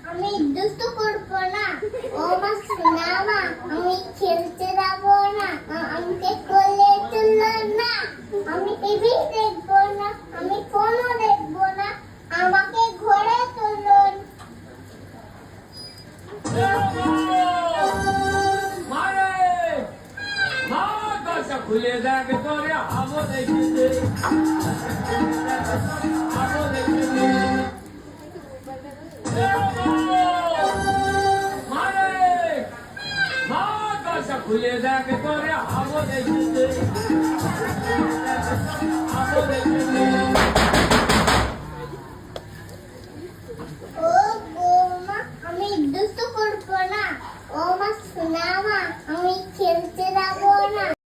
আমি দুষ্ট করবো না। ও মা শোনা মা, আমি খেলতে যাবো না। আমাকে কোলে তুলো না। আমি টিভি দেখবো না, আমি ফোনও দেখবো না। আমাকে ঘরে তুলুন। খুলে দেখ তোরে আবো দেখতে আবো দেখতে খুলে দেখ তোরে আবো দেখতে আবো দেখতে